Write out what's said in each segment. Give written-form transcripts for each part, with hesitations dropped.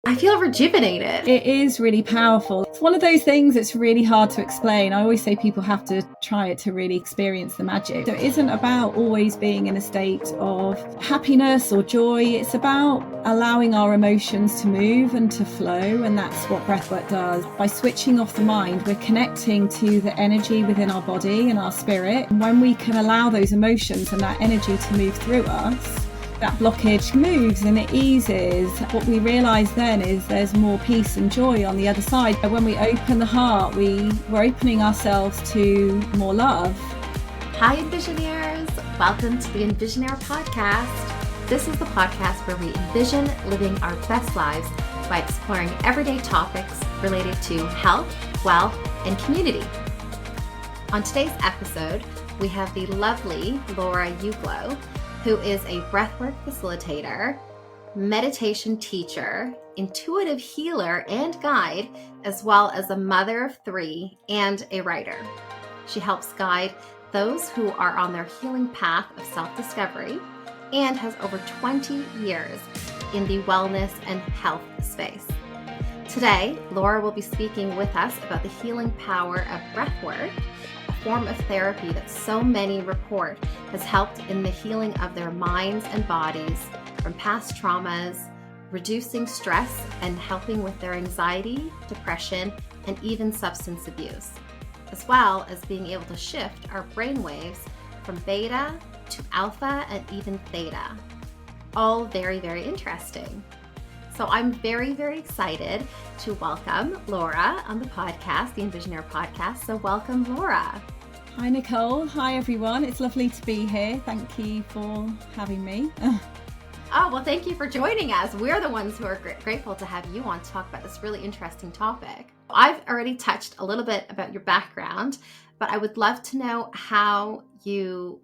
I feel rejuvenated. It is really powerful. It's one of those things that's really hard to explain. I always say people have to try it to really experience the magic. So it isn't about always being in a state of happiness or joy. It's about allowing our emotions to move and to flow. And that's what breathwork does. By switching off the mind, we're connecting to the energy within our body and our spirit. And when we can allow those emotions and that energy to move through us, that blockage moves and it eases. What we realise then is there's more peace and joy on the other side. When we open the heart, we're opening ourselves to more love. Hi, EnvisionAirs. Welcome to the EnvisionAir podcast. This is the podcast where we envision living our best lives by exploring everyday topics related to health, wealth, and community. On today's episode, we have the lovely Laura Uglow, who is a breathwork facilitator, meditation teacher, intuitive healer and guide, as well as a mother of 3 and a writer. She helps guide those who are on their healing path of self-discovery and has over 20 years in the wellness and health space. Today, Laura will be speaking with us about the healing power of breathwork, a form of therapy that so many report has helped in the healing of their minds and bodies from past traumas, reducing stress and helping with their anxiety, depression, and even substance abuse, as well as being able to shift our brain waves from beta to alpha and even theta. All very, very interesting. So I'm very, very excited to welcome Laura on the podcast, the EnvisionAir podcast. So welcome, Laura. Hi, Nicole. Hi, everyone. It's lovely to be here. Thank you for having me. Oh, well, thank you for joining us. We're the ones who are grateful to have you on to talk about this really interesting topic. I've already touched a little bit about your background, but I would love to know how you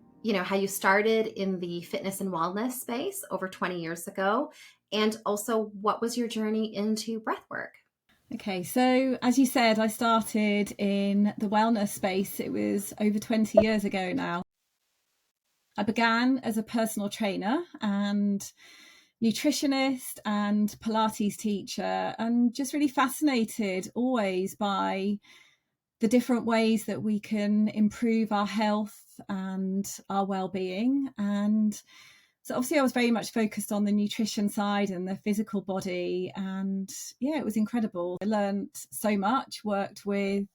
started in the fitness and wellness space over 20 years ago, and also what was your journey into breathwork? Okay, so as you said, I started in the wellness space. It was over 20 years ago now. I began as a personal trainer and nutritionist and Pilates teacher, and just really fascinated always by the different ways that we can improve our health and our well-being. And so obviously I was very much focused on the nutrition side and the physical body. And yeah, it was incredible. I learned so much, worked with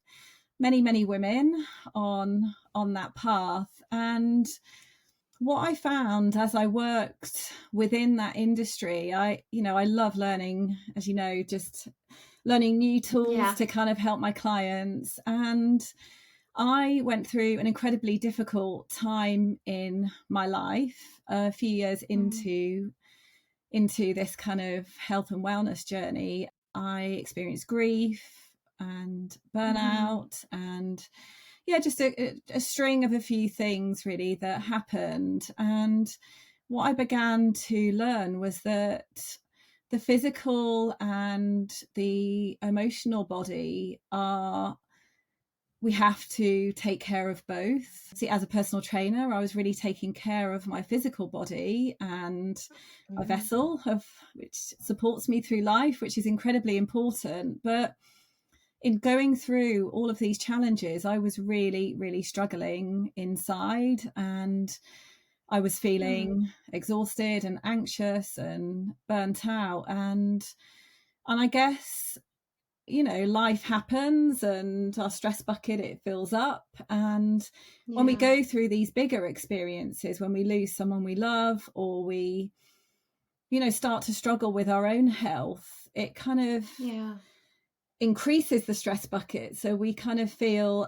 many, many women on that path. And what I found as I worked within that industry, I love learning, as you know, just learning new tools to kind of help my clients. And I went through an incredibly difficult time in my life, a few years into this kind of health and wellness journey. I experienced grief and burnout and just a string of a few things really that happened. And what I began to learn was that the physical and the emotional body we have to take care of both. See, as a personal trainer, I was really taking care of my physical body and a vessel which supports me through life, which is incredibly important. But in going through all of these challenges, I was really, really struggling inside, and I was feeling exhausted and anxious and burnt out. And I guess, life happens and our stress bucket, it fills up. And when we go through these bigger experiences, when we lose someone we love, or we, start to struggle with our own health, it kind of increases the stress bucket. So we kind of feel,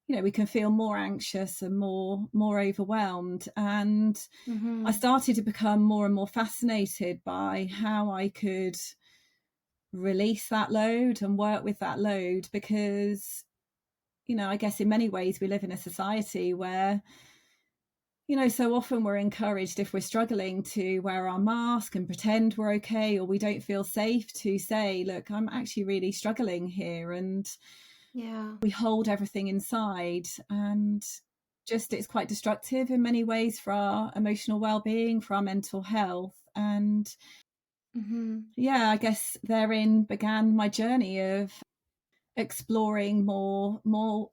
we can feel more anxious and more overwhelmed. And I started to become more and more fascinated by how I could release that load and work with that load, because I guess in many ways we live in a society where so often we're encouraged, if we're struggling, to wear our mask and pretend we're okay, or we don't feel safe to say, look, I'm actually really struggling here. And we hold everything inside, and just it's quite destructive in many ways for our emotional well-being, for our mental health. And yeah, I guess therein began my journey of exploring more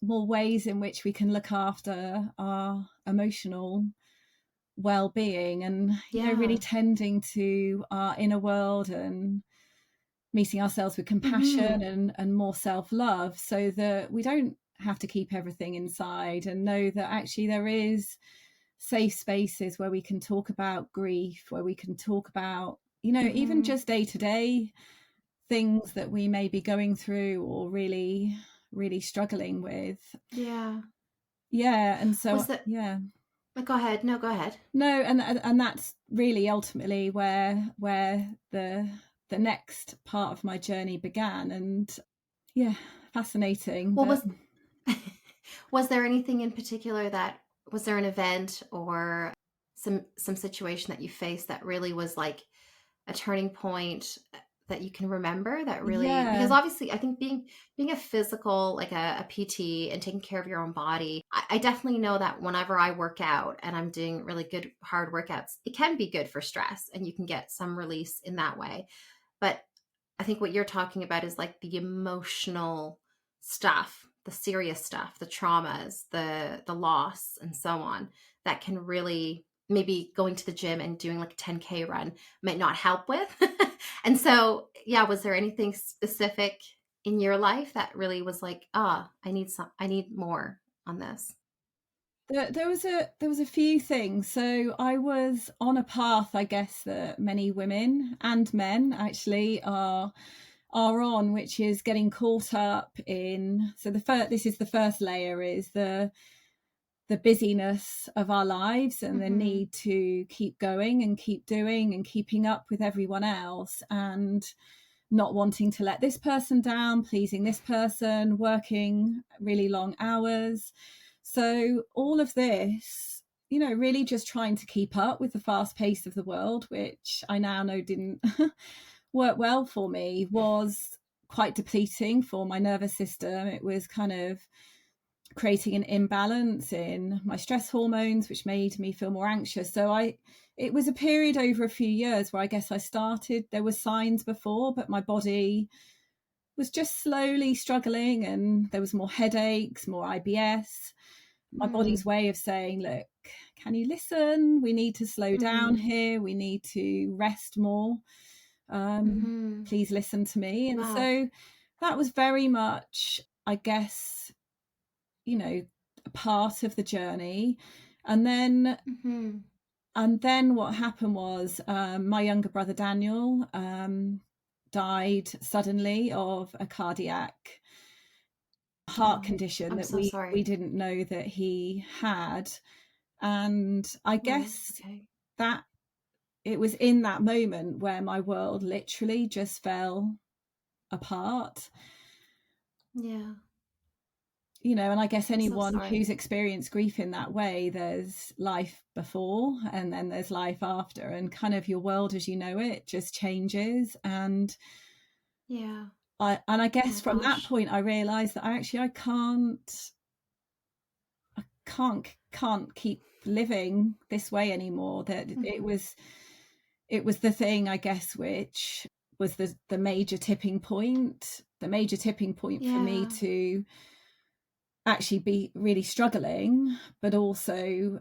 ways in which we can look after our emotional well-being, and really Yeah. tending to our inner world and meeting ourselves with Mm-hmm. compassion and more self-love, so that we don't have to keep everything inside, and know that actually there is safe spaces where we can talk about grief, where we can talk about even Mm-hmm. just day-to-day things that we may be going through or really struggling with. Yeah. Yeah, and so Was that, yeah. go ahead. No, go ahead. No, and that's really ultimately where the next part of my journey began. And yeah, fascinating. Well, But was there anything in particular that, was there an event or some situation that you faced that really was like a turning point that you can remember, that really, yeah, because obviously I think being a physical, like a PT and taking care of your own body, I definitely know that whenever I work out and I'm doing really good hard workouts, it can be good for stress and you can get some release in that way. But I think what you're talking about is like the emotional stuff, the serious stuff, the traumas, the loss and so on, that can really, maybe going to the gym and doing like a 10K run might not help with. And so, yeah, was there anything specific in your life that really was like, I need more on this? there was a few things. So I was on a path, I guess, that many women and men actually are on, which is getting caught up in. So this is the first layer, is the busyness of our lives and the Mm-hmm. need to keep going and keep doing and keeping up with everyone else, and not wanting to let this person down, pleasing this person, working really long hours. So all of this, really just trying to keep up with the fast pace of the world, which I now know didn't work well for me, was quite depleting for my nervous system. It was kind of creating an imbalance in my stress hormones, which made me feel more anxious. So it was a period over a few years where I guess there were signs before, but my body was just slowly struggling, and there was more headaches, more IBS. My body's way of saying, look, can you listen? We need to slow down Mm-hmm. here. We need to rest more. Mm-hmm. Please listen to me. And Wow. so that was very much, I guess, a part of the journey. And then Mm-hmm. what happened was, my younger brother Daniel died suddenly of a cardiac heart Oh, condition I'm that so we sorry. didn't know that he had. And I Right. guess Okay. that it was in that moment where my world literally just fell apart. Yeah. And I guess I'm so anyone sorry. who's experienced grief in that way, there's life before and then there's life after, and kind of your world as you know it just changes. And Yeah. I Oh my guess from that gosh. point I realized that actually I can't keep living this way anymore. That Mm-hmm. it was the thing, I guess, which was the major tipping point, for me Yeah. to actually be really struggling, but also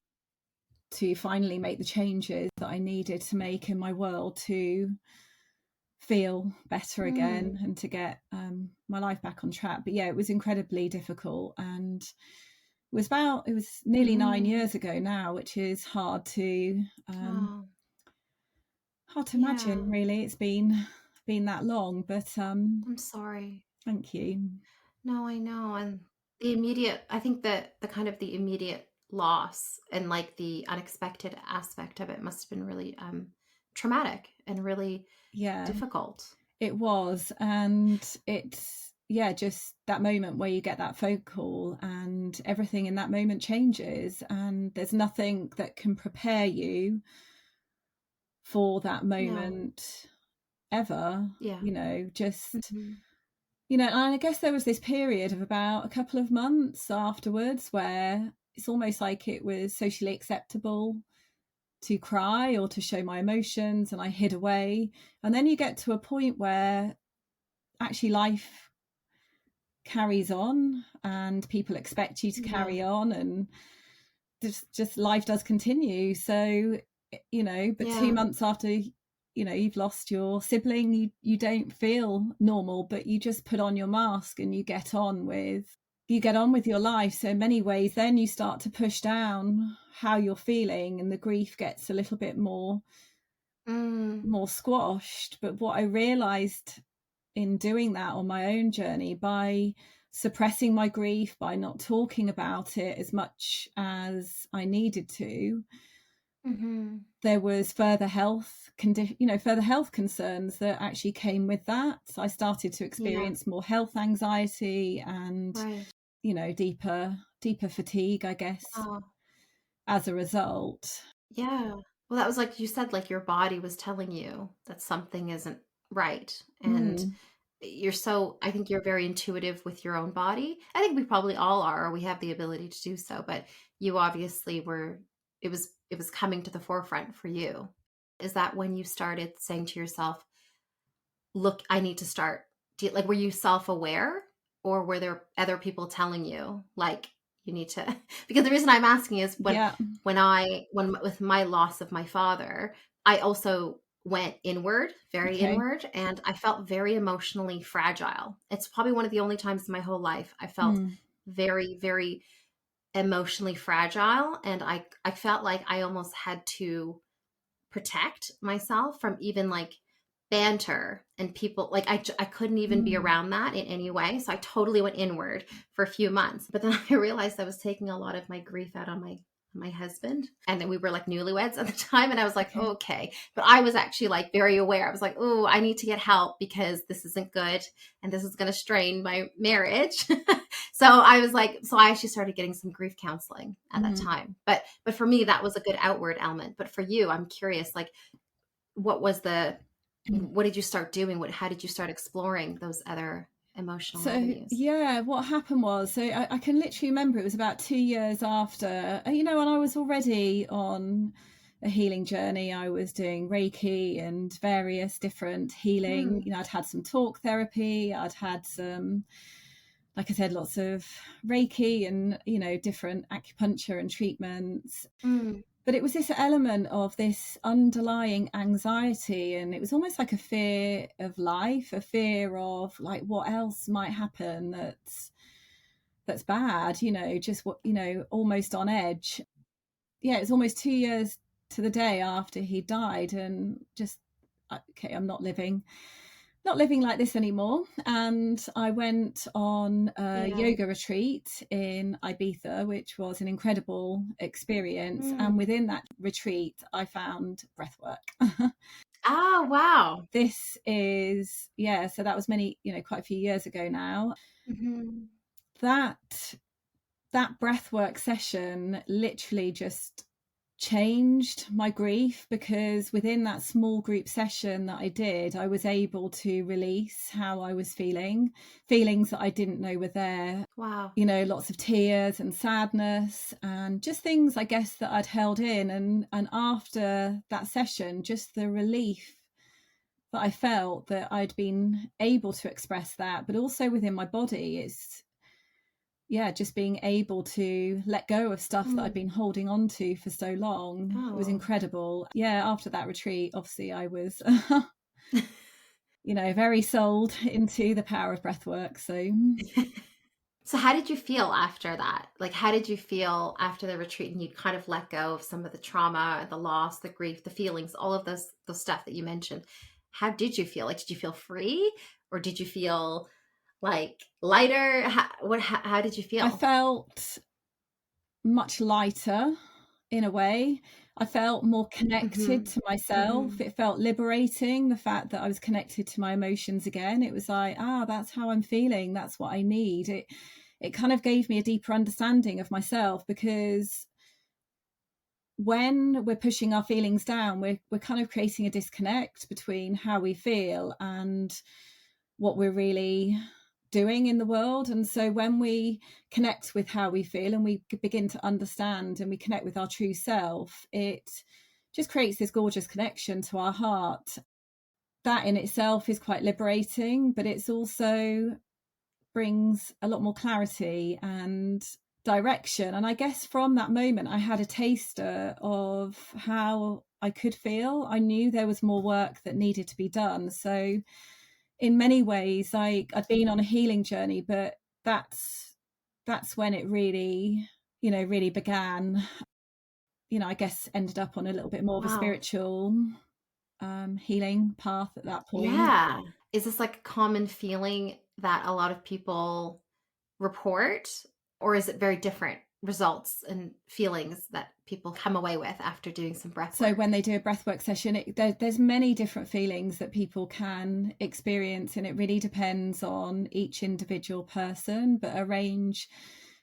to finally make the changes that I needed to make in my world to feel better Mm. again and to get my life back on track. But yeah, it was incredibly difficult, and it was nearly 9 Mm-hmm. years ago now, which is Oh, hard to yeah. imagine. Really, it's been that long, but I'm sorry. thank you. No, I know. And the immediate, I think that the kind of the immediate loss and like the unexpected aspect of it must have been really traumatic and really Yeah, difficult. it was. And it's, yeah, just that moment where you get that phone call and everything in that moment changes, and there's nothing that can prepare you for that No. moment ever. Yeah. Just Hmm. and I guess there was this period of about a couple of months afterwards where it's almost like it was socially acceptable to cry or to show my emotions, and I hid away. And then you get to a point where actually life carries on and people expect you to carry on, and just life does continue. So, but 2 months after, you've lost your sibling, you don't feel normal, but you just put on your mask and you get on with your life. So in many ways, then you start to push down how you're feeling, and the grief gets a little bit more squashed. But what I realized in doing that on my own journey, by suppressing my grief, by not talking about it as much as I needed to, there was further health concerns that actually came with that. So I started to experience more health anxiety and deeper fatigue, I guess, as a result. Yeah. Well, that was like you said, like your body was telling you that something isn't right. And I think you're very intuitive with your own body. I think we probably all are, or we have the ability to do so, but you obviously it was coming to the forefront for you. Is that when you started saying to yourself, look, I need to start, like, were you self-aware, or were there other people telling you, like, you need to, because the reason I'm asking is when with my loss of my father, I also went inward, very inward, and I felt very emotionally fragile. It's probably one of the only times in my whole life I felt very, very emotionally fragile. And I felt like I almost had to protect myself from even like banter and people, like I couldn't even be around that in any way. So I totally went inward for a few months. But then I realized I was taking a lot of my grief out on my husband, and then we were like newlyweds at the time, and I was like, okay. But I was actually like very aware. I was like, oh, I need to get help because this isn't good and this is going to strain my marriage. So I was like, so I actually started getting some grief counseling at that time. But for me, that was a good outward element. But for you, I'm curious, like, what did you start doing? How did you start exploring those other emotional avenues? Yeah, what happened was, I can literally remember it was about 2 years after, and I was already on a healing journey. I was doing Reiki and various different healing. I'd had some talk therapy. I'd had some, like I said, lots of Reiki and, different acupuncture and treatments. But it was this element of this underlying anxiety, and it was almost like a fear of life, a fear of like what else might happen that's bad, just what, almost on edge. Yeah, it was almost 2 years to the day after he died, and just, okay, I'm not living like this anymore. And I went on a yoga retreat in Ibiza, which was an incredible experience. And within that retreat, I found breathwork. Oh, wow. This is, so that was quite a few years ago now. That breathwork session literally just changed my grief, because within that small group session that I did, I was able to release how I was feelings that I didn't know were there. Wow. Lots of tears and sadness and just things, I guess, that I'd held in. And after that session, just the relief that I felt that I'd been able to express that, but also within my body, it's just being able to let go of stuff that I'd been holding on to for so long. It was incredible. After that retreat, obviously I was very sold into the power of breathwork. So how did you feel after that? Like, how did you feel after the retreat and you'd kind of let go of some of the trauma, the loss, the grief, the feelings, all of those stuff that you mentioned? How did you feel? Like, did you feel free, or did you feel like lighter? How did you feel? I felt much lighter in a way. I felt more connected to myself. It felt liberating, the fact that I was connected to my emotions again. It was like, that's how I'm feeling. That's what I need. It kind of gave me a deeper understanding of myself, because when we're pushing our feelings down, we're kind of creating a disconnect between how we feel and what we're really doing in the world. And so when we connect with how we feel and we begin to understand and we connect with our true self, it just creates this gorgeous connection to our heart. That in itself is quite liberating, but it's also brings a lot more clarity and direction. And I guess from that moment, I had a taster of how I could feel. I knew there was more work that needed to be done. So in many ways, I'd been on a healing journey, but that's when it really, really began. I guess ended up on a little bit more of a spiritual healing path at that point. Yeah. Is this like a common feeling that a lot of people report, or is it very different results and feelings that people come away with after doing some breath work? So when they do a breathwork session, there's many different feelings that people can experience, and it really depends on each individual person, but a range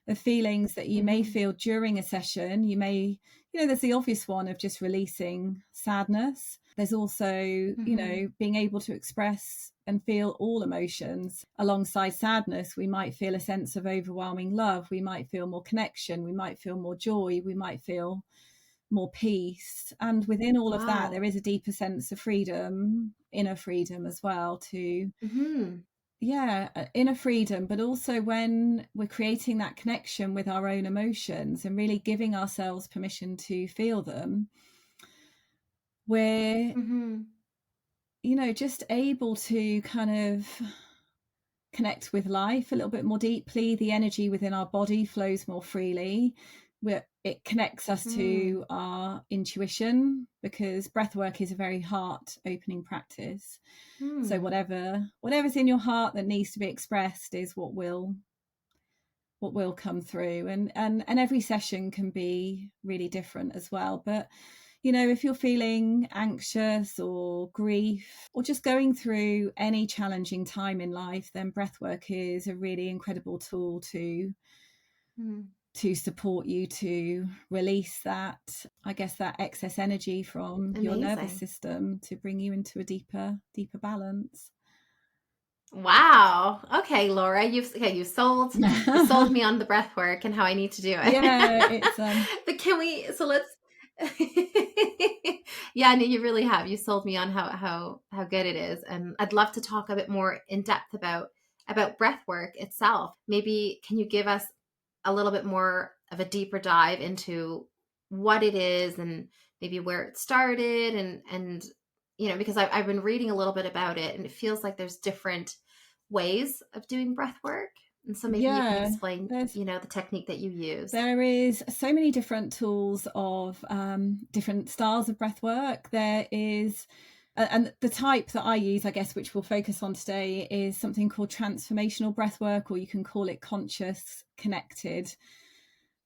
of feelings that you may feel during a session. You may, there's the obvious one of just releasing sadness. There's also, being able to express and feel all emotions. Alongside sadness, we might feel a sense of overwhelming love. We might feel more connection. We might feel more joy. We might feel more peace. And within all of that, there is a deeper sense of freedom, inner freedom as well, to inner freedom. But also when we're creating that connection with our own emotions and really giving ourselves permission to feel them, we're just able to kind of connect with life a little bit more deeply. The energy within our body flows more freely. It connects us to our intuition, because breath work is a very heart opening practice. So whatever's in your heart that needs to be expressed is what will come through. And every session can be really different as well. But if you're feeling anxious or grief or just going through any challenging time in life, then breathwork is a really incredible tool to support you to release that excess energy from your nervous system, to bring you into a deeper balance. Wow. Okay, Laura, you sold me on the breath work and how I need to do it. Yeah, it's but let's yeah, no, you really have. You sold me on how good it is. And I'd love to talk a bit more in depth about breath work itself. Maybe can you give us a little bit more of a deeper dive into what it is and maybe where it started and because I've been reading a little bit about it, and it feels like there's different ways of doing breath work. And so maybe you can explain, the technique that you use. There is so many different tools of different styles of breath work. There is, and the type that I use, I guess, which we'll focus on today, is something called transformational breath work, or you can call it conscious connected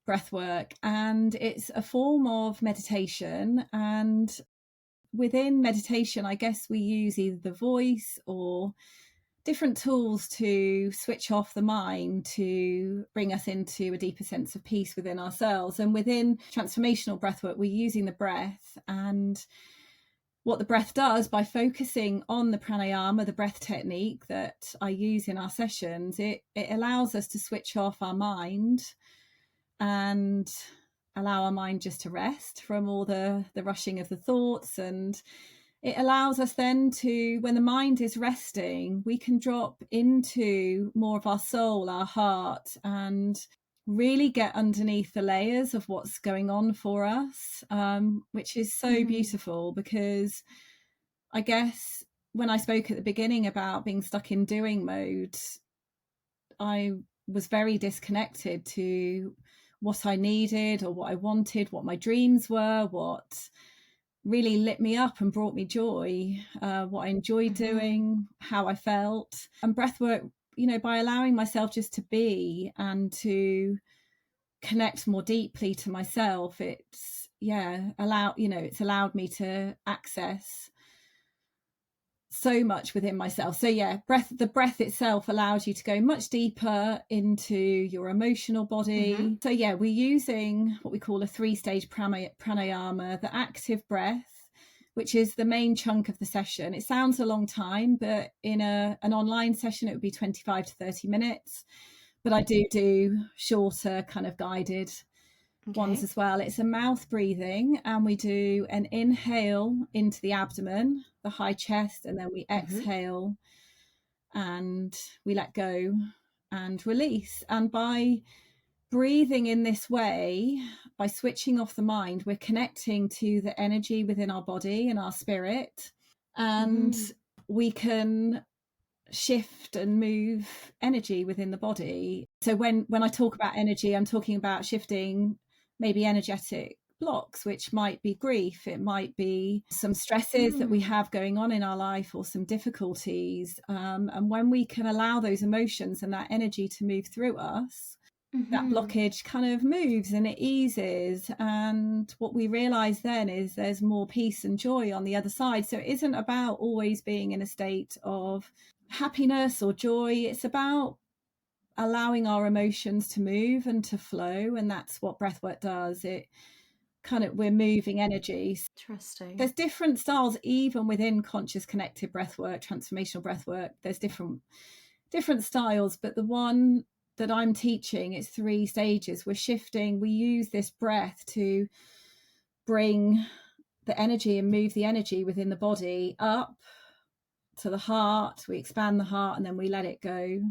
breath work. And it's a form of meditation. And within meditation, I guess we use either the voice or different tools to switch off the mind, to bring us into a deeper sense of peace within ourselves. And within transformational breathwork, we're using the breath, and what the breath does by focusing on the pranayama, the breath technique that I use in our sessions, it allows us to switch off our mind and allow our mind just to rest from all the rushing of the thoughts. And it allows us then to, when the mind is resting, we can drop into more of our soul, our heart, and really get underneath the layers of what's going on for us, which is so beautiful. Because I guess when I spoke at the beginning about being stuck in doing mode, I was very disconnected to what I needed or what I wanted, what my dreams were, what really lit me up and brought me joy, what I enjoyed doing, how I felt. And breathwork, by allowing myself just to be and to connect more deeply to myself, it's allowed me to access so much within myself. So the breath itself allows you to go much deeper into your emotional body. So we're using what we call a 3-stage pranayama, the active breath, which is the main chunk of the session. It sounds a long time, but in an online session it would be 25 to 30 minutes, but I do shorter kind of guided ones as well. It's a mouth breathing, and we do an inhale into the abdomen, the high chest, and then we exhale and we let go and release. And by breathing in this way, by switching off the mind, we're connecting to the energy within our body and our spirit, and we can shift and move energy within the body. So when I talk about energy, I'm talking about shifting maybe energetic blocks, which might be grief, it might be some stresses that we have going on in our life, or some difficulties, and when we can allow those emotions and that energy to move through us, that blockage kind of moves and it eases. And what we realize then is there's more peace and joy on the other side. So it isn't about always being in a state of happiness or joy. It's about allowing our emotions to move and to flow. And that's what breathwork does. It kind of, we're moving energy. Interesting. There's different styles even within conscious connected breathwork, transformational breathwork. There's different styles, but the one that I'm teaching, it's 3 stages. We're shifting, we use this breath to bring the energy and move the energy within the body up to the heart. We expand the heart and then we let it go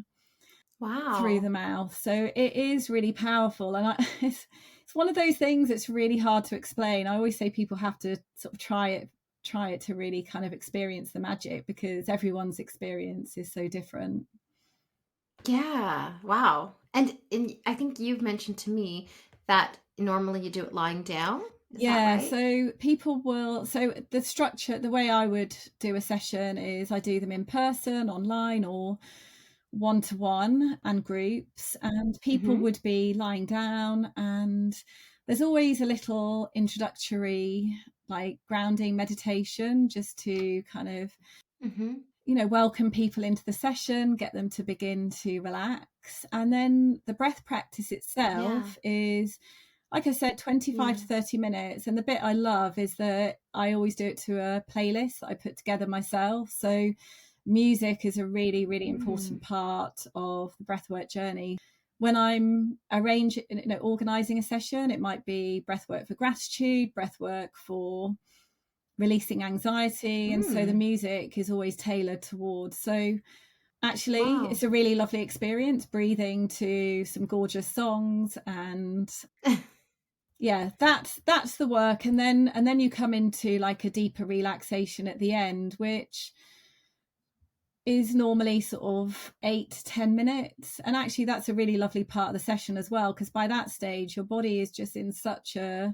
through the mouth. So it is really powerful. And it's one of those things that's really hard to explain. I always say people have to sort of try it to really kind of experience the magic, because everyone's experience is so different. Yeah. Wow. And I think you've mentioned to me that normally you do it lying down. Is that right? So people will, so the structure, the way I would do a session is I do them in person, online, or one-to-one and groups, and people would be lying down, and there's always a little introductory like grounding meditation just to kind of welcome people into the session, get them to begin to relax. And then the breath practice itself is, like I said, 25 to 30 minutes. And the bit I love is that I always do it to a playlist that I put together myself. So music is a really, really important part of the breathwork journey. When I'm organizing a session, it might be breathwork for gratitude, breathwork for releasing anxiety. And so the music is always tailored towards. So actually, it's a really lovely experience breathing to some gorgeous songs. And yeah, that's the work. And then you come into like a deeper relaxation at the end, which is normally sort of 8 to 10 minutes. And actually that's a really lovely part of the session as well, because by that stage your body is just in such a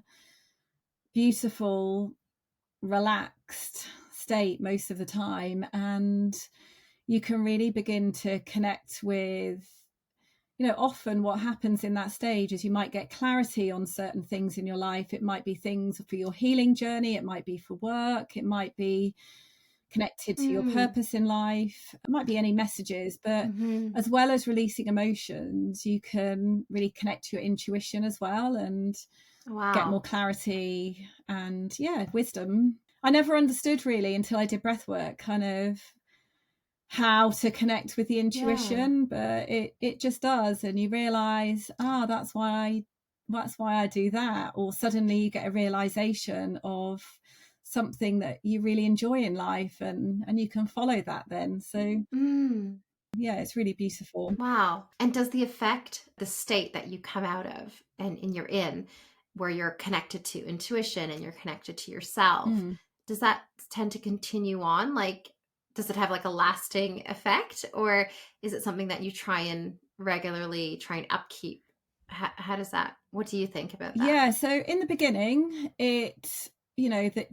beautiful, relaxed state most of the time, and you can really begin to connect with, often what happens in that stage is you might get clarity on certain things in your life. It might be things for your healing journey, it might be for work, it might be connected to your purpose in life, it might be any messages, but as well as releasing emotions, you can really connect to your intuition as well and get more clarity and wisdom. I never understood really until I did breathwork kind of how to connect with the intuition, but it just does, and you realize, that's why I do that. Or suddenly you get a realization of something that you really enjoy in life, and you can follow that then. So it's really beautiful. Wow. And does the state that you come out of and you're in, where you're connected to intuition and you're connected to yourself, does that tend to continue on? Like, does it have like a lasting effect, or is it something that you try and regularly try and upkeep? How does that, what do you think about that? Yeah. So in the beginning, the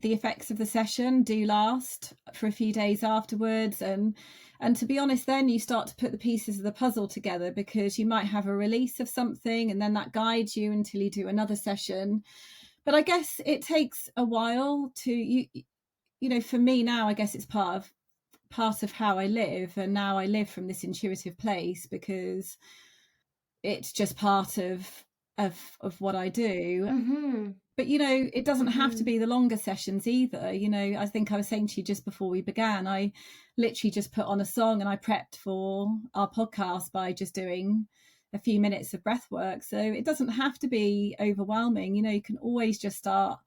effects of the session do last for a few days afterwards. And to be honest, then you start to put the pieces of the puzzle together, because you might have a release of something and then that guides you until you do another session. But I guess it takes a while to, for me now, I guess it's part of how I live. And now I live from this intuitive place because it's just part of what I do. But, it doesn't have to be the longer sessions either. I think I was saying to you just before we began, I literally just put on a song and I prepped for our podcast by just doing a few minutes of breath work. So it doesn't have to be overwhelming. You can always just start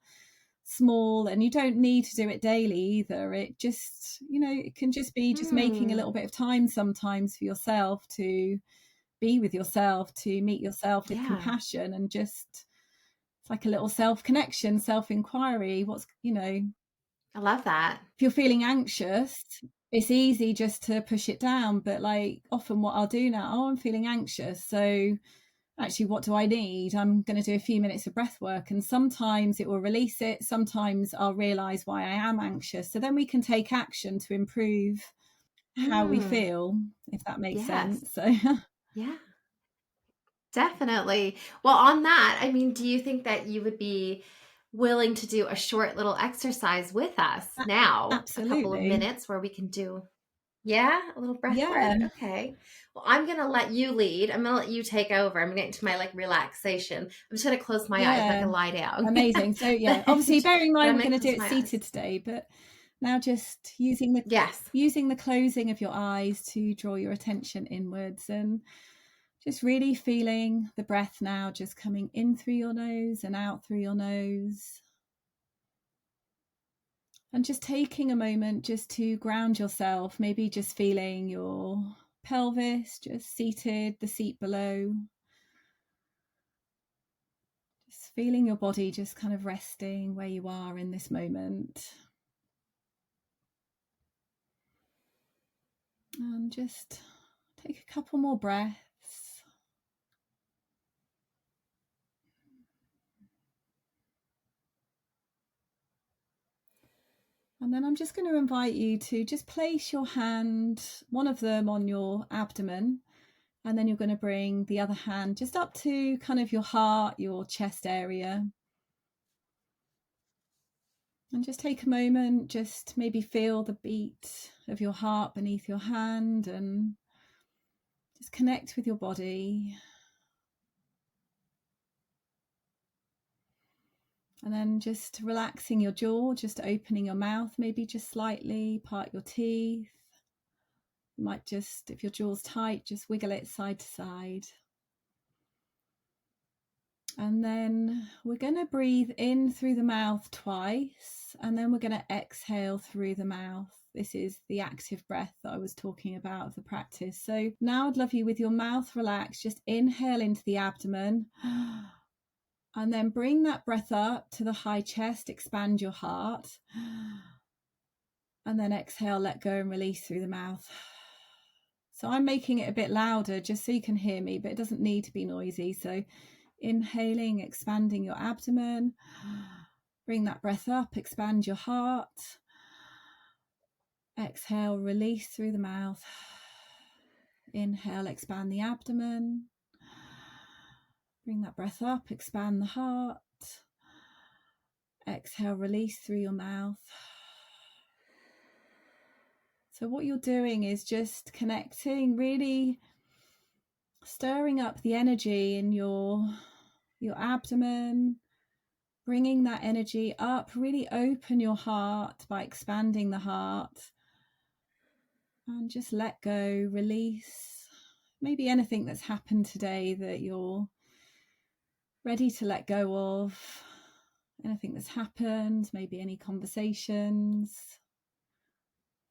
small, and you don't need to do it daily either. It just, it can just be just making a little bit of time sometimes for yourself, to be with yourself, to meet yourself with compassion, and just, it's like a little self-connection, self-inquiry. I love that. If you're feeling anxious, it's easy just to push it down. But like often what I'll do now, I'm feeling anxious. So actually, what do I need? I'm going to do a few minutes of breath work. And sometimes it will release it. Sometimes I'll realize why I am anxious. So then we can take action to improve how we feel, if that makes sense. So yeah, definitely. Well, on that, I mean, do you think that you would be willing to do a short little exercise with us now? Absolutely. A couple of minutes where we can do, a little breath work. Okay. Well, I'm going to let you lead. I'm going to let you take over. I'm going to get into my relaxation. I'm just going to close my eyes. I'm going to lie down. Amazing. So obviously bearing in mind we're going to do it seated today, but now just using the closing of your eyes to draw your attention inwards, and just really feeling the breath now just coming in through your nose and out through your nose. And just taking a moment just to ground yourself, maybe just feeling your pelvis just seated, the seat below. Just feeling your body just kind of resting where you are in this moment. And just take a couple more breaths. And then I'm just going to invite you to just place your hand, one of them on your abdomen, and then you're going to bring the other hand just up to kind of your heart, your chest area. And just take a moment, just maybe feel the beat of your heart beneath your hand, and just connect with your body. And then just relaxing your jaw, just opening your mouth, maybe just slightly, part your teeth. You might just, if your jaw's tight, just wiggle it side to side. And then we're going to breathe in through the mouth twice, and then we're going to exhale through the mouth. This is the active breath that I was talking about of the practice. So now I'd love you, with your mouth relaxed, just inhale into the abdomen. And then bring that breath up to the high chest, expand your heart. And then exhale, let go and release through the mouth. So I'm making it a bit louder just so you can hear me, but it doesn't need to be noisy. So inhaling, expanding your abdomen. Bring that breath up, expand your heart. Exhale, release through the mouth. Inhale, expand the abdomen. Bring that breath up, expand the heart. Exhale, release through your mouth. So what you're doing is just connecting, really stirring up the energy in your abdomen, bringing that energy up. Really open your heart by expanding the heart. And just let go, release. Maybe anything that's happened today that you're ready to let go of, anything that's happened, maybe any conversations.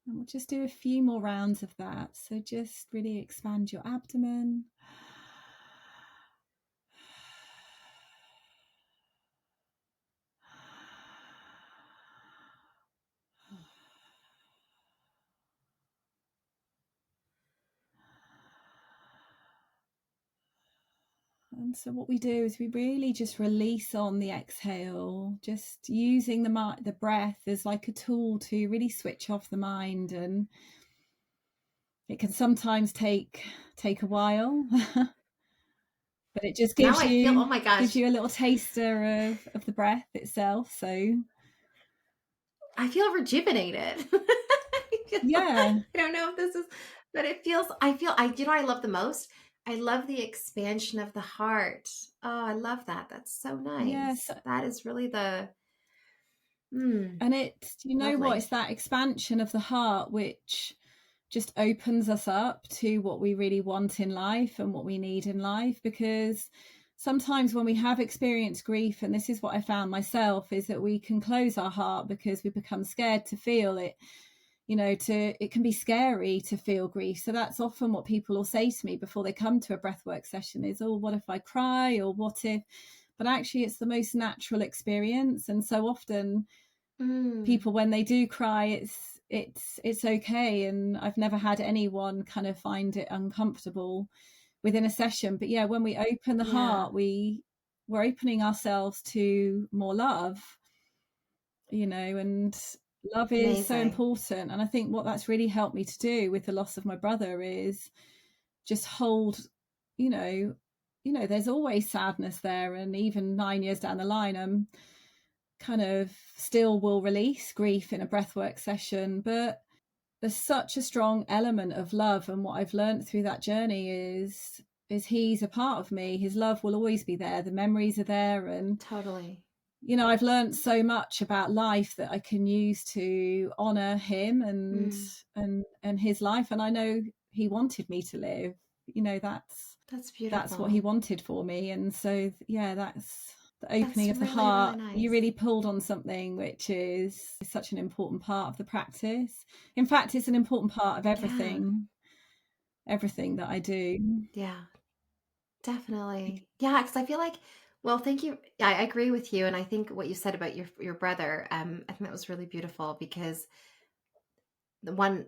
And we'll just do a few more rounds of that. So just really expand your abdomen. And so what we do is we really just release on the exhale, just using the breath as like a tool to really switch off the mind. And it can sometimes take a while, but it just gives oh my gosh, gives you a little taster of the breath itself. So I feel rejuvenated. Yeah. I don't know if this is, but I love the most. I love the expansion of the heart. Oh, I love that. That's so nice. Yes. That is really and it's, lovely. It's that expansion of the heart, which just opens us up to what we really want in life and what we need in life. Because sometimes when we have experienced grief, and this is what I found myself, is that we can close our heart because we become scared to feel it. It can be scary to feel grief. So that's often what people will say to me before they come to a breathwork session is, oh, what if I cry? Or what if? But actually it's the most natural experience. And so often people, when they do cry, it's okay. And I've never had anyone kind of find it uncomfortable within a session. But yeah, when we open the heart, we're opening ourselves to more love, and love is so important. And I think what that's really helped me to do with the loss of my brother is just hold, there's always sadness there. And even 9 years down the line, I'm kind of still will release grief in a breathwork session, but there's such a strong element of love. And what I've learned through that journey is he's a part of me. His love will always be there. The memories are there. And totally, I've learned so much about life that I can use to honor him and his life. And I know he wanted me to live. That's beautiful. That's what he wanted for me. And so, yeah, that's the opening of the heart. Really nice. You really pulled on something which is such an important part of the practice. In fact, it's an important part of everything that I do. Yeah, definitely. Yeah, because I feel like, well, thank you. I agree with you. And I think what you said about your brother, I think that was really beautiful, because the one,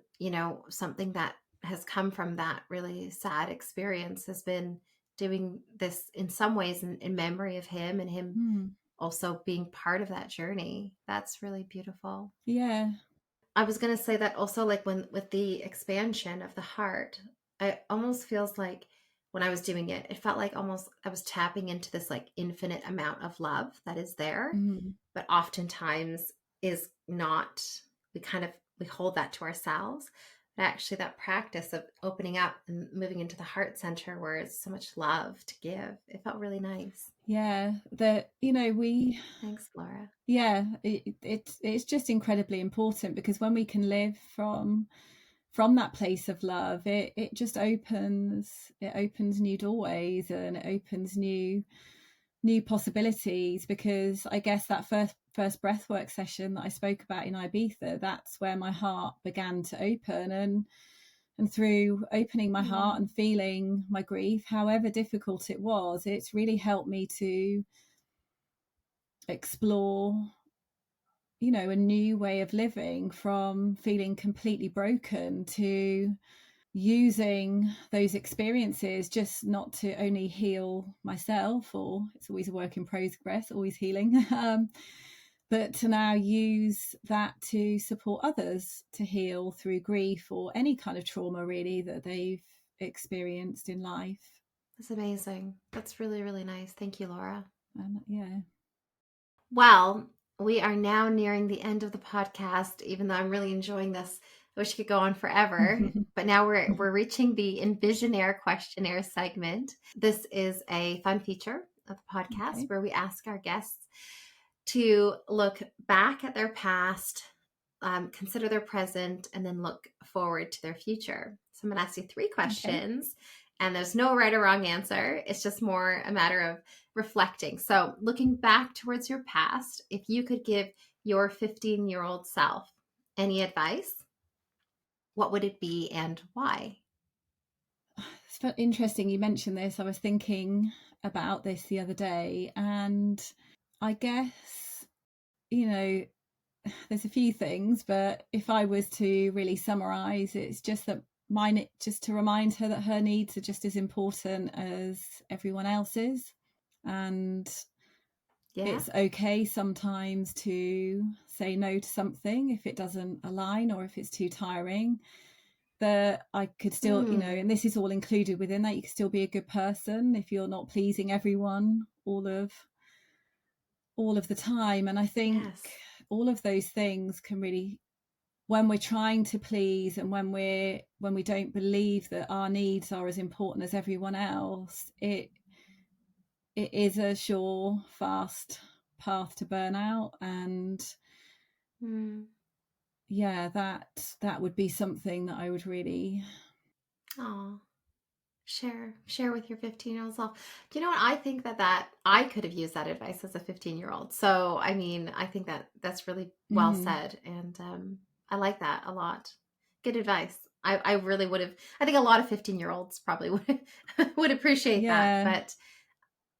something that has come from that really sad experience has been doing this in some ways in memory of him, and him also being part of that journey. That's really beautiful. Yeah. I was going to say that also, like with the expansion of the heart, it almost feels like when I was doing it, it felt like almost I was tapping into this like infinite amount of love that is there, but oftentimes is not, we hold that to ourselves. But actually that practice of opening up and moving into the heart center where it's so much love to give, it felt really nice. Yeah, Thanks, Laura. Yeah, it's just incredibly important, because when we can live from that place of love, it just opens new doorways, and it opens new possibilities. Because I guess that first breathwork session that I spoke about in Ibiza, that's where my heart began to open, and through opening my heart and feeling my grief, however difficult it was, it's really helped me to explore a new way of living, from feeling completely broken to using those experiences just not to only heal myself, or it's always a work in progress, always healing, but to now use that to support others to heal through grief or any kind of trauma really that they've experienced in life. That's amazing. That's really, really nice. Thank you, Laura. Yeah. Well, we are now nearing the end of the podcast, even though I'm really enjoying this. I wish it could go on forever, but now we're reaching the EnvisionAir questionnaire segment. This is a fun feature of the podcast where we ask our guests to look back at their past, consider their present, and then look forward to their future. So I'm going to ask you 3 questions, and there's no right or wrong answer. It's just more a matter of reflecting. So looking back towards your past, if you could give your 15-year-old self any advice, what would it be and why? It's interesting you mentioned this. I was thinking about this the other day, and I guess, there's a few things, but if I was to really summarize, it's just that just to remind her that her needs are just as important as everyone else's. And it's okay sometimes to say no to something if it doesn't align or if it's too tiring. That I could still, and this is all included within that, you can still be a good person if you're not pleasing everyone all of the time. And I think all of those things can really, when we're trying to please and when we don't believe that our needs are as important as everyone else, it is a sure, fast path to burnout. And yeah, that would be something that I would really. Oh, share with your 15-year-old self. Do you know what? I think that I could have used that advice as a 15-year-old. So, I mean, I think that's really well said. And I like that a lot. Good advice. I really would have, I think a lot of 15-year-olds probably would appreciate that. Yeah. But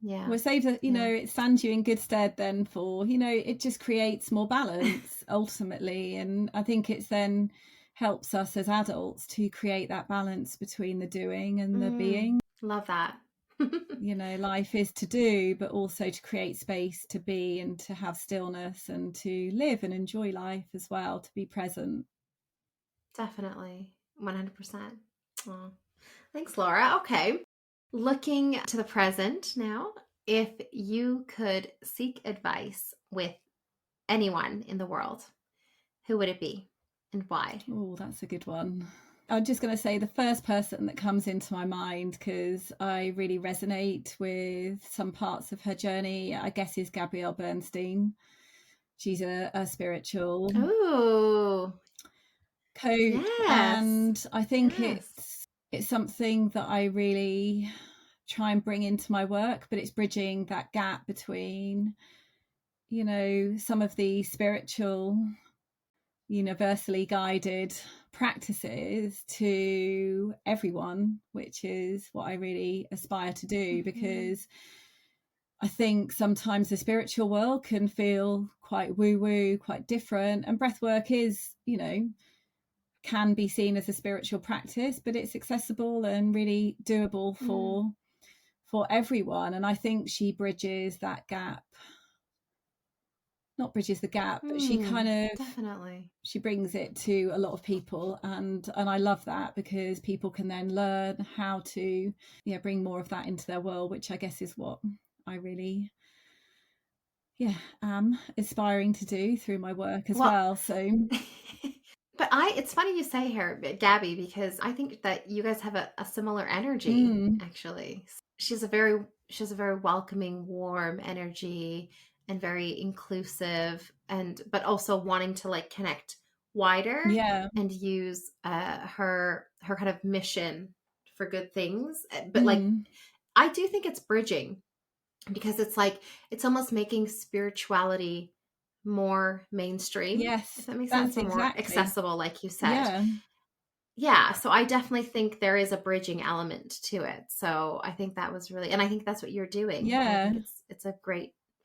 yeah. Well, say that, it stands you in good stead then for, it just creates more balance ultimately. And I think it's then helps us as adults to create that balance between the doing and the being. Love that. Life is to do, but also to create space to be and to have stillness and to live and enjoy life as well, to be present. Definitely. 100%. Oh, thanks, Laura. Okay. Looking to the present now, if you could seek advice with anyone in the world, who would it be and why? Oh, that's a good one. I'm just going to say the first person that comes into my mind, because I really resonate with some parts of her journey, I guess, is Gabrielle Bernstein. She's a spiritual coach, yes. and I think it's something that I really try and bring into my work, but it's bridging that gap between, some of the spiritual, universally guided practices to everyone, which is what I really aspire to do, because I think sometimes the spiritual world can feel quite woo-woo, quite different, and breathwork is, can be seen as a spiritual practice, but it's accessible and really doable for everyone. And I think she bridges that gap. Not bridges the gap, but she kind of definitely she brings it to a lot of people, and I love that, because people can then learn how to bring more of that into their world, which I guess is what I really am aspiring to do through my work as well. So but it's funny you say her, Gabby, because I think that you guys have a similar energy. Actually, she has a very welcoming, warm energy, and very inclusive, but also wanting to like connect wider and use her kind of mission for good things. But like, I do think it's bridging, because it's like it's almost making spirituality more mainstream. Yes, if that makes sense, or more accessible, like you said. Yeah. So I definitely think there is a bridging element to it. So I think that was really, and I think that's what you're doing. Yeah, I think it's a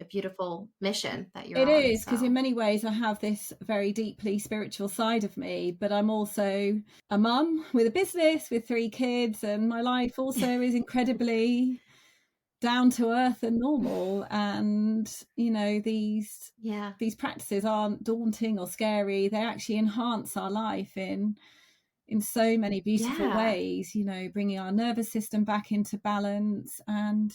beautiful mission that you're on. It is, because in many ways I have this very deeply spiritual side of me, but I'm also a mum with a business with 3 kids, and my life also is incredibly down to earth and normal. And these practices aren't daunting or scary. They actually enhance our life in so many beautiful ways, bringing our nervous system back into balance. And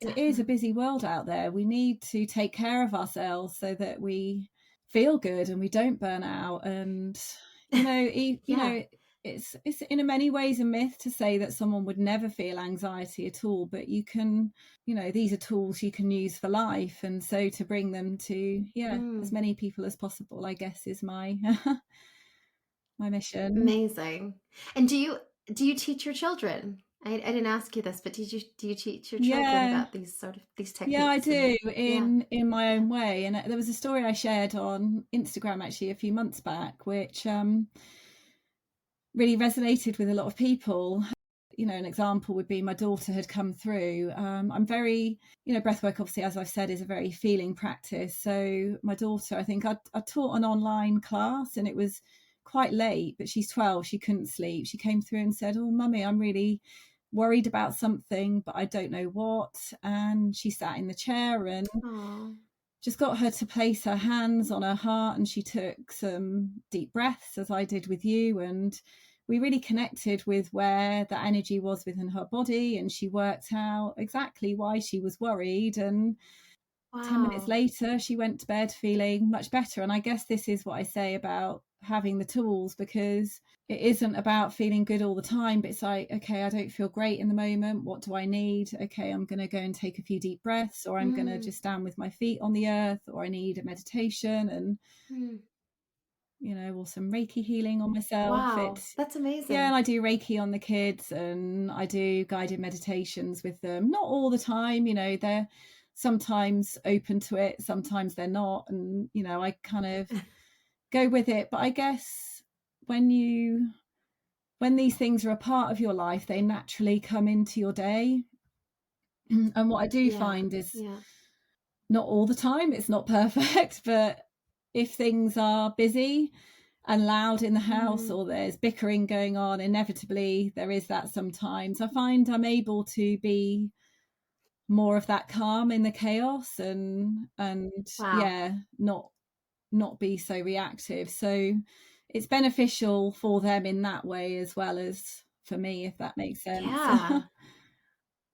it is a busy world out there. We need to take care of ourselves so that we feel good and we don't burn out. And it's in many ways a myth to say that someone would never feel anxiety at all, but you can, these are tools you can use for life. And so to bring them to as many people as possible, I guess, is my my mission. Amazing. And do you teach your children? I didn't ask you this, but do you teach your children about these techniques? Yeah, I do, in my own way. And there was a story I shared on Instagram actually a few months back, which really resonated with a lot of people. An example would be my daughter had come through. I'm very, breathwork, obviously, as I've said, is a very feeling practice. So my daughter, I think I taught an online class, and it was quite late, but she's 12. She couldn't sleep. She came through and said, "Oh, mummy, I'm really worried about something, but I don't know what." And she sat in the chair and just got her to place her hands on her heart, and she took some deep breaths, as I did with you, and we really connected with where the energy was within her body, and she worked out exactly why she was worried. And 10 minutes later, she went to bed feeling much better. And I guess this is what I say about having the tools, because it isn't about feeling good all the time, but it's like, okay, I don't feel great in the moment. What do I need? Okay, I'm going to go and take a few deep breaths, or I'm going to just stand with my feet on the earth, or I need a meditation. And or some Reiki healing on myself. Wow, that's amazing. Yeah, and I do Reiki on the kids, and I do guided meditations with them. Not all the time, they're sometimes open to it, sometimes they're not. And, I kind of go with it. But I guess when these things are a part of your life, they naturally come into your day. And what I do find is not all the time, it's not perfect, but if things are busy and loud in the house or there's bickering going on, inevitably there is that sometimes. I find I'm able to be more of that calm in the chaos and not be so reactive. So it's beneficial for them in that way as well as for me, if that makes sense. Yeah.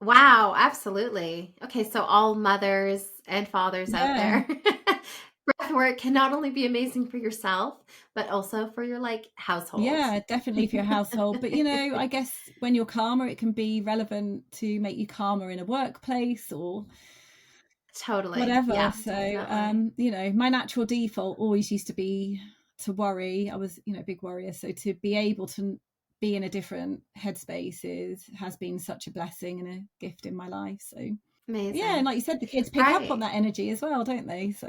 Wow, absolutely. Okay, so all mothers and fathers out there, breathwork can not only be amazing for yourself, but also for your household. Yeah, definitely for your household. But I guess when you're calmer, it can be relevant to make you calmer in a workplace or totally whatever. Yeah, So definitely. My natural default always used to be to worry. I was a big worrier, so to be able to be in a different headspace has been such a blessing and a gift in my life. So Amazing. Yeah, and like you said, the kids pick up on that energy as well, don't they? So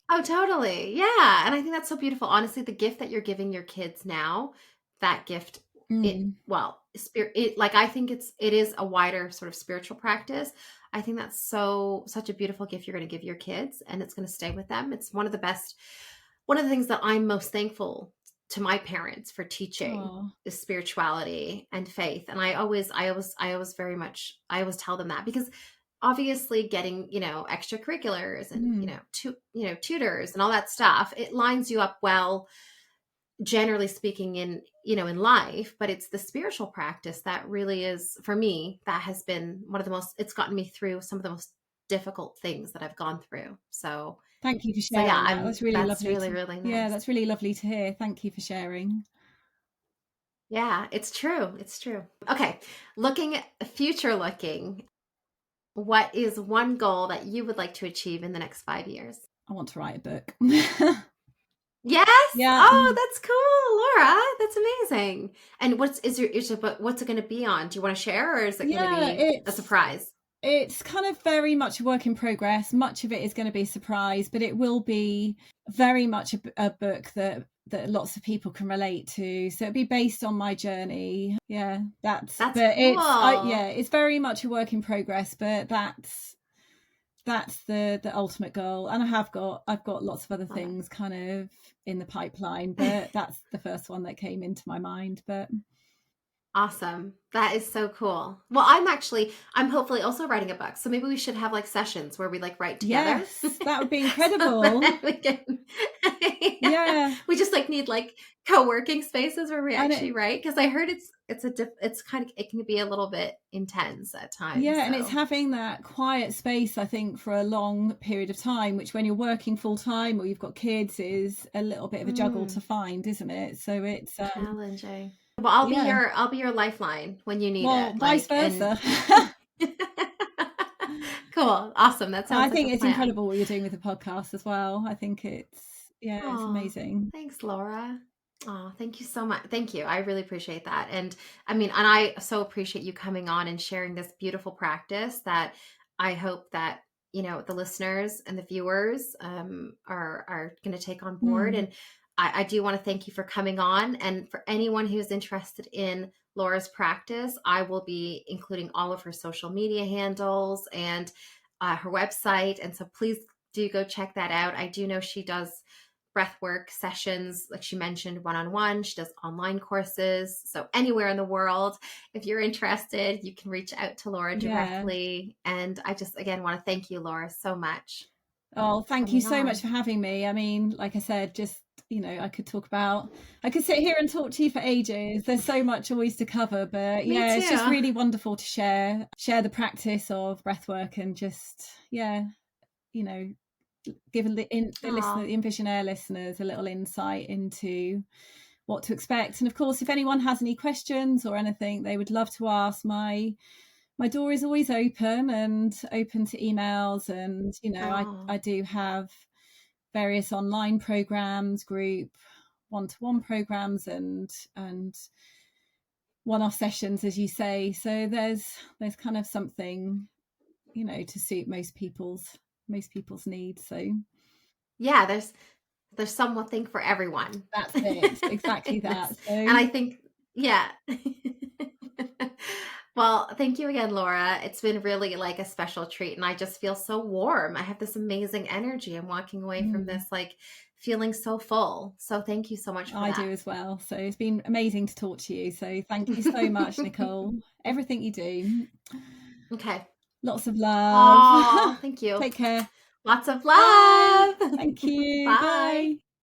Oh, totally. Yeah. And I think that's so beautiful. Honestly, the gift that you're giving your kids now, that gift, I think it is a wider sort of spiritual practice. I think that's such a beautiful gift you're going to give your kids, and it's going to stay with them. It's one of the things that I'm most thankful to my parents for teaching is spirituality and faith. And I always tell them that, because obviously getting extracurriculars and tutors and all that stuff, it lines you up well, generally speaking, in life. But it's the spiritual practice that really is, for me, that has been it's gotten me through some of the most difficult things that I've gone through. So thank you for sharing that. That's really lovely. Really nice. Yeah, that's really lovely to hear. Thank you for sharing. Yeah, it's true. Okay, future looking, what is one goal that you would like to achieve in the next 5 years? I want to write a book. Yes. Yeah. Oh, that's cool, Laura. That's amazing. And is your book? What's it going to be on? Do you want to share, or is it going to be a surprise? It's kind of very much a work in progress. Much of it is going to be a surprise, but it will be very much a book that lots of people can relate to. So it'll be based on my journey. Yeah, that's cool. It's very much a work in progress, but that's the ultimate goal. And I've got lots of other things kind of in the pipeline, but that's the first one that came into my mind. But awesome. That is so cool. Well, I'm hopefully also writing a book. So maybe we should have sessions where we write together. Yes, that would be incredible. Yeah. We just need co-working spaces where we actually write. Because I heard it can be a little bit intense at times. Yeah, and it's having that quiet space, I think, for a long period of time, which when you're working full time or you've got kids is a little bit of a juggle to find, isn't it? So it's challenging. Well, I'll be your lifeline when you need it. Well, vice versa. Cool. Awesome. That sounds I think it's incredible what you're doing with the podcast as well. I think it's amazing. Thanks, Laura. Oh, thank you so much. Thank you. I really appreciate that. And I so appreciate you coming on and sharing this beautiful practice that I hope that, the listeners and the viewers are going to take on board. And I do want to thank you for coming on. And for anyone who's interested in Laura's practice, I will be including all of her social media handles and her website. And so please do go check that out. I do know she does breathwork sessions, like she mentioned, one-on-one. She does online courses. So anywhere in the world, if you're interested, you can reach out to Laura directly. Yeah. And I just, again, want to thank you, Laura, so much. Oh, thank you so much for having me. Like I said, just, I could sit here and talk to you for ages. There's so much always to cover, but it's just really wonderful to share the practice of breathwork and just, give the EnvisionAir listeners a little insight into what to expect. And of course, if anyone has any questions or anything they would love to ask, my door is always open to emails. And I do have various online programs, group one-to-one programs and one-off sessions, as you say. So there's kind of something, you know, to suit most people's needs. So yeah, there's something for everyone. That's it. Exactly that. So, and I think, yeah. Well, thank you again, Laura. It's been really like a special treat, and I just feel so warm. I have this amazing energy. I'm walking away from this like feeling so full. So thank you so much for that. I do as well. So it's been amazing to talk to you. So thank you so much, Nicole. Everything you do. Okay. Lots of love. Oh, thank you. Take care. Lots of love. Thank you. Bye. Bye.